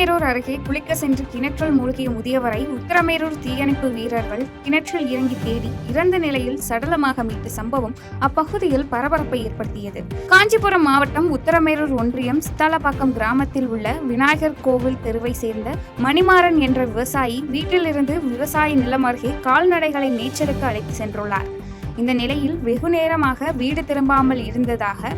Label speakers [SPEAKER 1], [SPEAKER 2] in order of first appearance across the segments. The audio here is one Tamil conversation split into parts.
[SPEAKER 1] உத்திரமேரூர் அருகே குளிக்க சென்று கிணற்றில் மூழ்கிய முதியவரை உத்திரமேரூர் தீயணைப்பு வீரர்கள் கிணற்றில் இறங்கி தேடி இறந்த நிலையில் சடலமாக மீட்ட சம்பவம் அப்பகுதியில் பரபரப்பை ஏற்படுத்தியது. காஞ்சிபுரம் மாவட்டம் உத்திரமேரூர் ஒன்றியம் சித்தாலப்பாக்கம் கிராமத்தில் உள்ள விநாயகர் கோவில் தெருவை சேர்ந்த மணிமாறன் என்ற விவசாயி வீட்டிலிருந்து விவசாய நிலம் அருகே கால்நடைகளை மேய்ச்சலுக்கு அழைத்து சென்றுள்ளார். இந்த நிலையில் வெகு நேரமாக வீடு திரும்பாமல் இருந்ததாக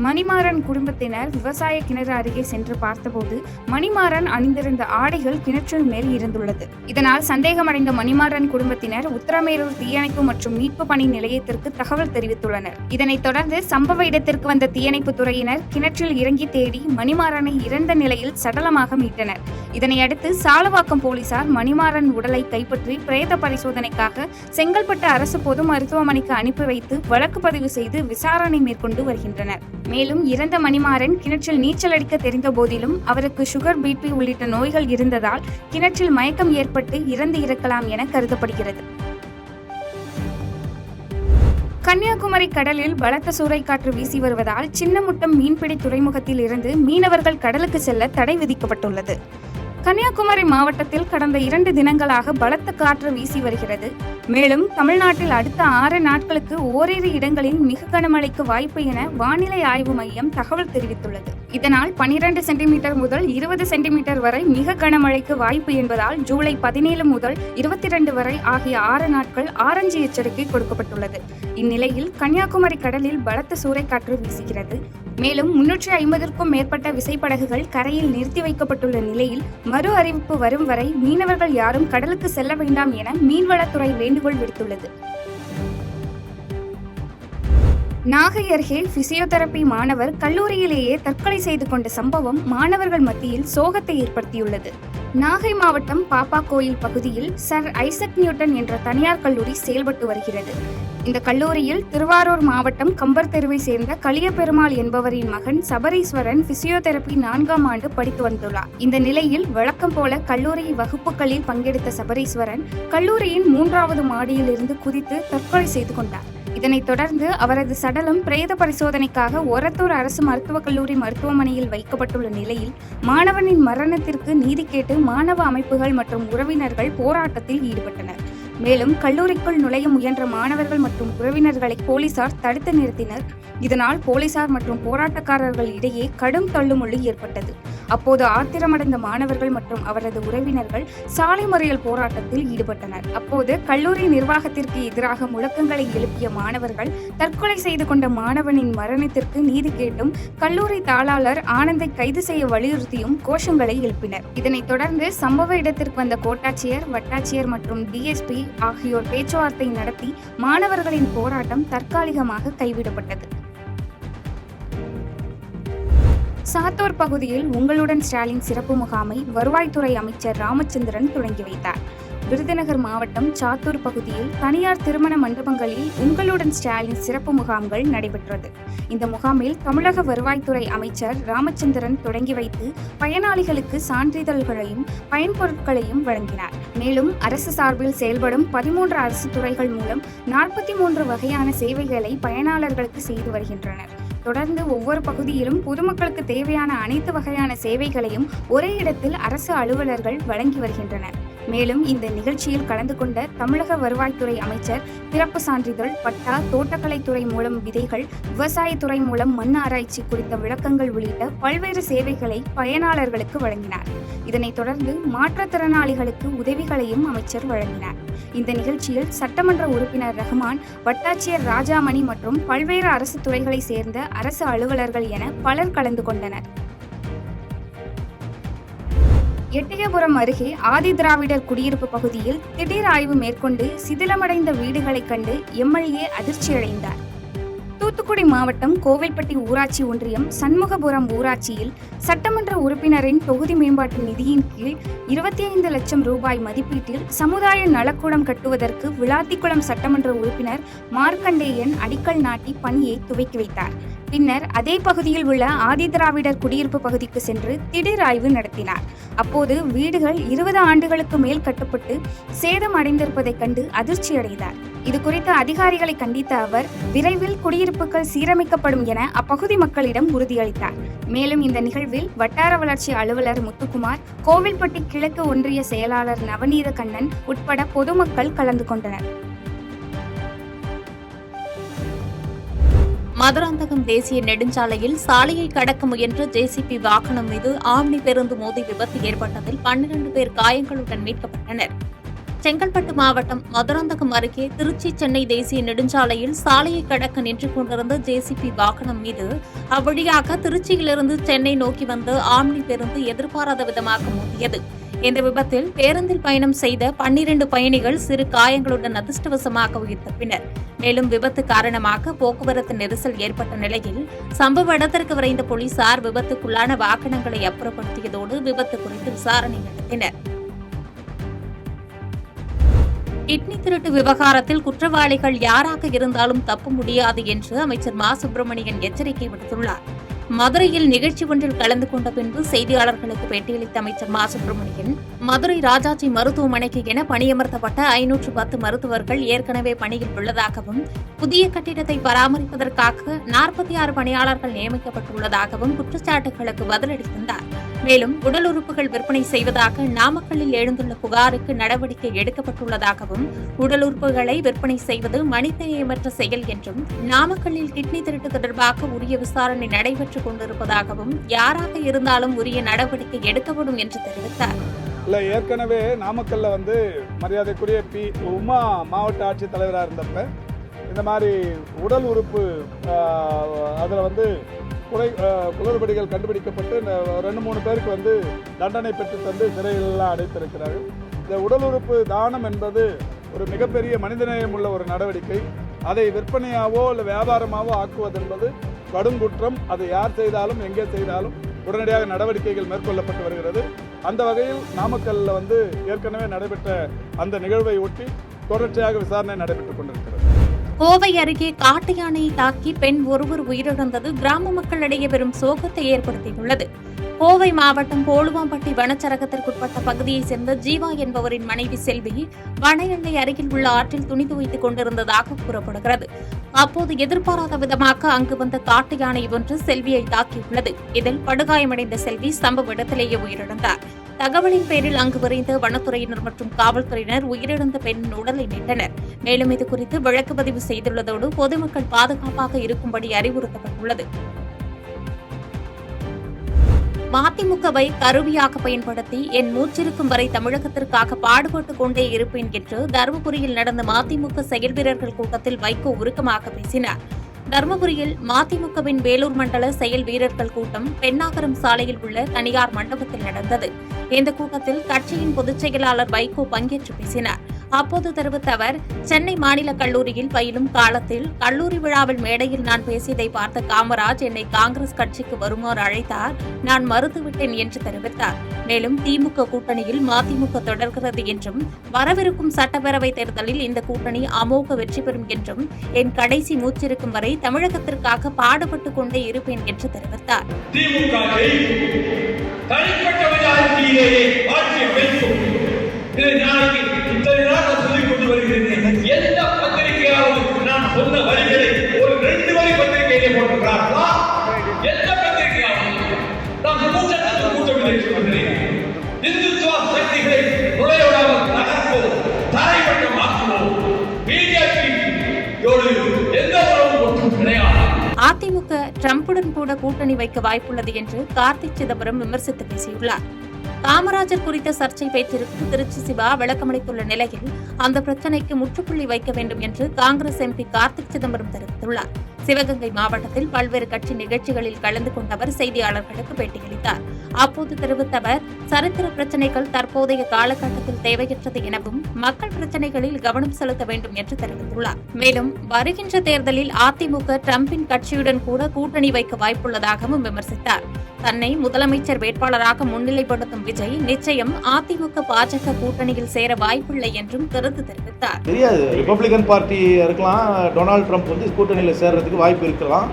[SPEAKER 1] மணிமாறன் குடும்பத்தினர் விவசாய கிணறு அருகே சென்று பார்த்தபோது மணிமாறன் அணிந்திருந்த ஆடைகள் கிணற்றின் மேல் இருந்துள்ளது. இதனால் சந்தேகமடைந்த மணிமாறன் குடும்பத்தினர் உத்திரமேரூர் தீயணைப்பு மற்றும் மீட்பு பணி நிலையத்திற்கு தகவல் தெரிவித்துள்ளனர். இதனைத் தொடர்ந்து சம்பவ இடத்திற்கு வந்த தீயணைப்பு துறையினர் கிணற்றில் இறங்கி தேடி மணிமாறனை இறந்த நிலையில் சடலமாக மீட்டனர். இதனையடுத்து சாலவாக்கம் போலீசார் மணிமாறன் உடலை கைப்பற்றி பிரேத பரிசோதனைக்காக செங்கல்பட்டு அரசு பொது மருத்துவமனைக்கு அனுப்பி வைத்து வழக்கு பதிவு செய்து விசாரணை மேற்கொண்டு வருகின்றனர். மேலும் இறந்த மணிமாறன் கிணற்றில் நீச்சல் அடிக்க தெரிந்த போதிலும் அவருக்கு சுகர், பிபி உள்ளிட்ட நோய்கள் இருந்ததால் கிணற்றில் மயக்கம் ஏற்பட்டு இறந்து இருக்கலாம் என கருதப்படுகிறது. கன்னியாகுமரி கடலில் பலத்த சூறைக்காற்று வீசி வருவதால் சின்னமுட்டம் மீன்பிடி துறைமுகத்தில் இருந்து மீனவர்கள் கடலுக்கு செல்ல தடை விதிக்கப்பட்டுள்ளது. கன்னியாகுமரி மாவட்டத்தில் கடந்த 2 தினங்களாக பலத்த காற்று வீசி வருகிறது. மேலும் தமிழ்நாட்டில் அடுத்த 6 நாட்களுக்கு ஓரிரு இடங்களில் மிக கனமழைக்கு வாய்ப்பு என வானிலை ஆய்வு மையம் தகவல் தெரிவித்துள்ளது. இதனால் 12 சென்டிமீட்டர் முதல் 20 சென்டிமீட்டர் வரை மிக கனமழைக்கு வாய்ப்பு என்பதால் ஜூலை 17 முதல் 22 வரை ஆகிய 6 நாட்கள் ஆரஞ்சு எச்சரிக்கை கொடுக்கப்பட்டுள்ளது. இந்நிலையில் கன்னியாகுமரி கடலில் பலத்த சூறைக்காற்று வீசுகிறது. மேலும் 350க்கும் மேற்பட்ட விசைப்படகுகள் கரையில் நிறுத்தி வைக்கப்பட்டுள்ள நிலையில் மறு அறிவிப்பு வரும் வரை மீனவர்கள் யாரும் கடலுக்கு செல்ல வேண்டாம் என மீன்வளத்துறை வேண்டுகோள் விடுத்துள்ளது. நாகை அருகே பிசியோதெரபி மாணவர் கல்லூரியிலேயே தற்கொலை செய்து கொண்ட சம்பவம் மாணவர்கள் மத்தியில் சோகத்தை ஏற்படுத்தியுள்ளது. நாகை மாவட்டம் பாப்பா கோயில் பகுதியில் சர் ஐசக் நியூட்டன் என்ற தனியார் கல்லூரி செயல்பட்டு வருகிறது. இந்த கல்லூரியில் திருவாரூர் மாவட்டம் கம்பர் தெருவை சேர்ந்த கலியபெருமாள் என்பவரின் மகன் சபரீஸ்வரன் பிசியோதெரபி 4ஆம் ஆண்டு படித்து வந்துள்ளார். இந்த நிலையில் வழக்கம் போல கல்லூரி வகுப்புகளில் பங்கெடுத்த சபரீஸ்வரன் கல்லூரியின் 3வது மாடியில் இருந்து குதித்து தற்கொலை செய்து கொண்டார். இதனைத் தொடர்ந்து அவரது சடலம் பிரேத பரிசோதனைக்காக ஒரத்தூர் அரசு மருத்துவக் கல்லூரி மருத்துவமனையில் வைக்கப்பட்டுள்ள நிலையில் மாணவனின் மரணத்திற்கு நீதி கேட்டு மாணவ அமைப்புகள் மற்றும் உறவினர்கள் போராட்டத்தில் ஈடுபட்டனர். மேலும் கல்லூரிக்குள் நுழைய முயன்ற மாணவர்கள் மற்றும் உறவினர்களை போலீசார் தடுத்து நிறுத்தினர். இதனால் போலீசார் மற்றும் போராட்டக்காரர்கள் இடையே கடும் தள்ளுமுள்ளு ஏற்பட்டது. அப்போது ஆத்திரமடைந்த மாணவர்கள் மற்றும் அவரது உறவினர்கள் சாலை மறியல் போராட்டத்தில் ஈடுபட்டனர். அப்போது கல்லூரி நிர்வாகத்திற்கு எதிராக முழக்கங்களை எழுப்பிய மாணவர்கள் தற்கொலை செய்து கொண்ட மாணவனின் மரணத்திற்கு நீதி கேட்டும் கல்லூரி தாளாளர் ஆனந்தை கைது செய்ய வலியுறுத்தியும் கோஷங்களை எழுப்பினர். இதனைத் தொடர்ந்து சம்பவ இடத்திற்கு வந்த கோட்டாட்சியர், வட்டாட்சியர் மற்றும் டிஎஸ்பி ஆகியோர் பேச்சுவார்த்தை நடத்தி மாணவர்களின் போராட்டம் தற்காலிகமாக கைவிடப்பட்டது. சாத்தூர் பகுதியில் உங்களுடன் ஸ்டாலின் சிறப்பு முகாமை வருவாய்த்துறை அமைச்சர் ராமச்சந்திரன் தொடங்கி வைத்தார். விருதுநகர் மாவட்டம் சாத்தூர் பகுதியில் தனியார் திருமண மண்டபங்களில் உங்களுடன் ஸ்டாலின் சிறப்பு முகாம்கள் நடைபெற்றது. இந்த முகாமில் தமிழக வருவாய்த்துறை அமைச்சர் ராமச்சந்திரன் தொடங்கி வைத்து பயனாளிகளுக்கு சான்றிதழ்களையும் பயன்பொருட்களையும் வழங்கினார். மேலும் அரசு சார்பில் செயல்படும் 13 அரசு துறைகள் மூலம் 43 வகையான சேவைகளை பயனாளர்களுக்கு செய்து வருகின்றனர். தொடர்ந்து ஒவ்வொரு பகுதியிலும் பொதுமக்களுக்கு தேவையான அனைத்து வகையான சேவைகளையும் ஒரே இடத்தில் அரசு அலுவலர்கள் வழங்கி வருகின்றனர். மேலும் இந்த நிகழ்ச்சியில் கலந்து கொண்ட தமிழக வருவாய்த்துறை அமைச்சர் பிறப்பு சான்றிதழ், பட்டா, தோட்டக்கலைத்துறை மூலம் விதைகள், விவசாயத்துறை மூலம் மண் ஆராய்ச்சி குறித்த விளக்கங்கள் உள்ளிட்ட பல்வேறு சேவைகளை பயனாளர்களுக்கு வழங்கினார். இதனைத் தொடர்ந்து மாற்றுத்திறனாளிகளுக்கு உதவிகளையும் அமைச்சர் வழங்கினார். இந்த நிகழ்ச்சியில் சட்டமன்ற உறுப்பினர் ரஹ்மான், வட்டாட்சியர் ராஜாமணி மற்றும் பல்வேறு அரசு துறைகளை சேர்ந்த அரசு அலுவலர்கள் என பலர் கலந்து கொண்டனர். எட்டயபுரம் அருகே ஆதி திராவிடர் குடியிருப்பு பகுதியில் திடீர் ஆய்வு மேற்கொண்டு சிதிலமடைந்த வீடுகளை கண்டு எம்எல்ஏ அதிர்ச்சியடைந்தார். தூத்துக்குடி மாவட்டம் கோவில்பட்டி ஊராட்சி ஒன்றியம் சண்முகபுரம் ஊராட்சியில் சட்டமன்ற உறுப்பினரின் தொகுதி மேம்பாட்டு நிதியின் கீழ் 25 லட்சம் ரூபாய் மதிப்பீட்டில் சமுதாய நலக்கூடம் கட்டுவதற்கு விளாத்திக்குளம் சட்டமன்ற உறுப்பினர் மார்க்கண்டேயன் அடிக்கல் நாட்டி பணியை துவக்கி வைத்தார். பின்னர் அதே பகுதியில் உள்ள ஆதி திராவிடர் குடியிருப்பு பகுதிக்கு சென்று திடீர் ஆய்வு நடத்தினார். அப்போது வீடுகள் 20 ஆண்டுகளுக்கு மேல் கட்டப்பட்டு சேதம் அடைந்திருப்பதைக் கண்டு அதிர்ச்சியடைந்தார். இது குறித்து அதிகாரிகளை கண்டித்த அவர் விரைவில் குடியிருப்புகள் சீரமைக்கப்படும் என அப்பகுதி மக்களிடம் உறுதியளித்தார். மேலும் இந்த நிகழ்வில் வட்டார வளர்ச்சி அலுவலர் முத்துக்குமார், கோவில்பட்டி கிழக்கு ஒன்றிய செயலாளர் நவநீத கண்ணன் உட்பட பொதுமக்கள் கலந்து கொண்டனர்.
[SPEAKER 2] மதுராந்தகம் தேசிய நெடுஞ்சாலையில் சாலையை கடக்க முயன்ற ஜேசிபி வாகனம் மீது ஆம்னி பேருந்து மோதி விபத்து ஏற்பட்டதில் 12 பேர் காயங்களுடன் மீட்கப்பட்டனர். செங்கல்பட்டு மாவட்டம் மதுராந்தகம் அருகே திருச்சி சென்னை தேசிய நெடுஞ்சாலையில் சாலையை கடக்க நின்று கொண்டிருந்த ஜேசிபி வாகனம் மீது அவ்வழியாக திருச்சியிலிருந்து சென்னை நோக்கி வந்த ஆம்னி பேருந்து எதிர்பாராத விதமாக மோதியது. இந்த விபத்தில் பேருந்தில் பயணம் செய்த 12 பயணிகள் சிறு காயங்களுடன் அதிர்ஷ்டவசமாக உயிர் தப்பினர். மேலும் விபத்து காரணமாக போக்குவரத்து நெரிசல் ஏற்பட்ட நிலையில் சம்பவ இடத்திற்கு விரைந்த போலீசார் விபத்துக்குள்ளான வாகனங்களை அப்புறப்படுத்தியதோடு விபத்து குறித்து விசாரணை நடத்தினர். கிட்னி திருட்டு விவகாரத்தில் குற்றவாளிகள் யாராக இருந்தாலும் தப்ப முடியாது என்று அமைச்சர் மா. சுப்பிரமணியன் எச்சரிக்கை விடுத்துள்ளார். மதுரையில் நிகழ்ச்சி ஒன்றில் கலந்து கொண்ட பின்பு செய்தியாளர்களுக்கு பேட்டியளித்த அமைச்சர் மா. சுப்பிரமணியன், மதுரை ராஜாஜி மருத்துவமனைக்கு என பணியமர்த்தப்பட்ட 510 மருத்துவர்கள் ஏற்கனவே பணியில் உள்ளதாகவும், புதிய கட்டிடத்தை பராமரிப்பதற்காக 46 பணியாளர்கள் நியமிக்கப்பட்டுள்ளதாகவும் குற்றச்சாட்டுகளுக்கு பதிலடி தந்தார். மேலும் உடல் உறுப்புகள் விற்பனை செய்வதாக நாமக்கல்லில் எழுந்துள்ள புகாருக்கு நடவடிக்கை எடுக்கப்பட்டுள்ளதாகவும், உடல் உறுப்புகளை விற்பனை செய்வது மனிதநேயமற்ற செயல் என்றும், நாமக்கல்லில் கிட்னி திருட்டு தொடர்பாக உரிய விசாரணை நடைபெற்றுக் கொண்டிருப்பதாகவும், யாராக இருந்தாலும் உரிய நடவடிக்கை எடுக்கப்படும் என்று தெரிவித்தார்.
[SPEAKER 3] ஏற்கனவே நாமக்கல்ல மரியாதைக்குரிய பி. உமா மாவட்ட ஆட்சித்தலைவராக இருந்தப்ப இந்த மாதிரி உடல் உறுப்பு அதில் குளறுபடிகள் கண்டுபிடிக்கப்பட்டு 2-3 பேருக்கு தண்டனை பெற்று தந்து சிறையிலெல்லாம் அடைத்திருக்கிறார்கள். இந்த உடல் உறுப்பு தானம் என்பது ஒரு மிகப்பெரிய மனிதநேயம் உள்ள ஒரு நடவடிக்கை. அதை விற்பனையாவோ இல்லை வியாபாரமாவோ ஆக்குவது என்பது கடுங்குற்றம். அது யார் செய்தாலும் எங்கே செய்தாலும் உடனடியாக நடவடிக்கைகள் மேற்கொள்ளப்பட்டு வருகிறது. அந்த வகையில் நாமக்கல்ல ஏற்கனவே நடைபெற்ற அந்த நிகழ்வை ஒட்டி தொடர்ச்சியாக விசாரணை நடைபெற்றுக் கொண்டிருக்கிறது.
[SPEAKER 2] கோவை அருகே காட்டு யானையை தாக்கி பெண் ஒருவர் உயிரிழந்தது கிராம மக்களிடையே பெரும் சோகத்தை ஏற்படுத்தியுள்ளது. கோவை மாவட்டம் போலுவாம்பட்டி வனச்சரகத்திற்குட்பட்ட பகுதியைச் சேர்ந்த ஜீவா என்பவரின் மனைவி செல்வி வன எல்லை அருகில் உள்ள ஆற்றில் துணி துவைத்துக் கொண்டிருந்ததாக கூறப்படுகிறது. அப்போது எதிர்பாராத விதமாக அங்கு வந்த காட்டு யானை ஒன்று செல்வியை தாக்கியுள்ளது. இதில் படுகாயமடைந்த செல்வி சம்பவ இடத்திலேயே உயிரிழந்தார். தகவலின் பேரில் அங்கு விரைந்த வனத்துறையினர் மற்றும் காவல்துறையினர் உயிரிழந்த பெண்ணின் உடலை மீட்டனர். மேலும் இதுகுறித்து வழக்கு பதிவு செய்துள்ளதோடு பொதுமக்கள் பாதுகாப்பாக இருக்கும்படி அறிவுறுத்தப்பட்டுள்ளது. மதிமுகவை கருவியாக பயன்படுத்தி என் மூச்சிருக்கும் வரை தமிழகத்திற்காக பாடுபட்டுக் கொண்டே இருப்பேன் என்று தருமபுரியில் நடந்த மதிமுக செயல் வீரர்கள் கூட்டத்தில் வைகோ உருக்கமாக பேசினார். தருமபுரியில் மதிமுகவின் வேலூர் மண்டல செயல் வீரர்கள் கூட்டம் பெண்ணாகரம் சாலையில் உள்ள தனியார் மண்டபத்தில் நடந்தது. இந்த கூட்டத்தில் கட்சியின் பொதுச் செயலாளர் வைகோ பங்கேற்று பேசினார். அப்போது தெரிவித்த அவர், சென்னை மாநில கல்லூரியில் பயிலும் காலத்தில் கல்லூரி விழாவில் மேடையில் நான் பேசியதை பார்த்த காமராஜ் என்னை காங்கிரஸ் கட்சிக்கு வருமாறு அழைத்தார். நான் மறுத்துவிட்டேன் என்று தெரிவித்தார். மேலும் திமுக கூட்டணியில் மதிமுக தொடர்கிறது என்றும், வரவிருக்கும் சட்டப்பேரவைத் தேர்தலில் இந்த கூட்டணி அமோக வெற்றி பெறும் என்றும், என் கடைசி மூச்சிருக்கும் வரை தமிழகத்திற்காக பாடுபட்டுக் கொண்டே இருப்பேன் என்று தெரிவித்தார். அதிமுக டிரம்புடன் கூட கூட்டணி வைக்க வாய்ப்புள்ளது என்று கார்த்தி சிதம்பரம் விமர்சித்து பேசியுள்ளார். காமராஜர் குறித்த சர்ச்சை பேச்சிற்கு திருச்சி சிவா விளக்கமளித்துள்ள நிலையில் அந்த பிரச்சினைக்கு முற்றுப்புள்ளி வைக்க வேண்டும் என்று காங்கிரஸ் எம்பி கார்த்திக் சிதம்பரம் தெரிவித்துள்ளார். சிவகங்கை மாவட்டத்தில் பல்வேறு கட்சி நிகழ்ச்சிகளில் கலந்து கொண்டவர் செய்தியாளர்களுக்கு பேட்டியளித்தார். அப்போது தெரிவித்த அவர், சரித்திர பிரச்சினைகள் தற்போதைய காலகட்டத்தில் தேவையற்றது எனவும், மக்கள் பிரச்சினைகளில் கவனம் செலுத்த வேண்டும் என்று தெரிவித்துள்ளார். மேலும் வருகின்ற தேர்தலில் அதிமுக டிரம்பின் கட்சியுடன் கூட கூட்டணி வைக்க வாய்ப்புள்ளதாகவும் விமர்சித்தார். தன்னை முதலமைச்சர் வேட்பாளராக முன்னிலைப்படுத்தும் விஜய் நிச்சயம் அதிமுக பாஜக கூட்டணியில் சேர வாய்ப்பில்லை என்றும் கருத்து தெரிவித்தார்.
[SPEAKER 4] தெரியாது, ரிபப்ளிகன் பார்ட்டி இருக்கலாம், டொனால்டு ட்ரம்ப் கூட்டணியில் சேர்றதுக்கு வாய்ப்பு இருக்கலாம்.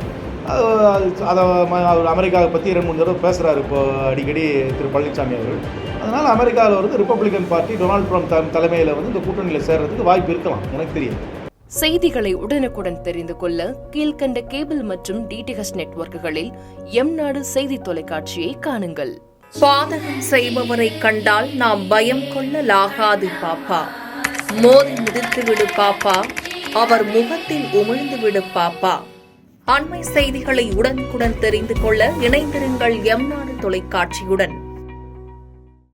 [SPEAKER 4] அதை அவர் அமெரிக்காவை பற்றி 2-3 தடவை பேசுகிறாரு இப்போ அடிக்கடி திரு பழனிசாமி அவர்கள். அதனால் அமெரிக்காவில் வந்து ரிப்பப்ளிகன் பார்ட்டி டொனால்டு ட்ரம்ப் தலைமையில் வந்து இந்த கூட்டணியில் சேர்றதுக்கு வாய்ப்பு இருக்கலாம், எனக்கு தெரியும்.
[SPEAKER 5] செய்திகளை உடனுக்குடன் தெரிந்து கொள்ள கீழ்கண்ட கேபிள் மற்றும் டிடிஹெச் நெட்வொர்க்குகளில் எம்நாடு செய்தி தொலைக்காட்சியை காணுங்கள்.
[SPEAKER 2] பாதகம் செய்பவரை கண்டால் நாம் பயம் கொள்ளலாகாது பாப்பா. மோதி மிதித்து விடு பாப்பா, அவர் முகத்தில் உமிழ்ந்து விடு பாப்பா. அண்மை செய்திகளை உடனுக்குடன் தெரிந்து கொள்ள இணைந்திருங்கள் எம்நாடு தொலைக்காட்சியுடன்.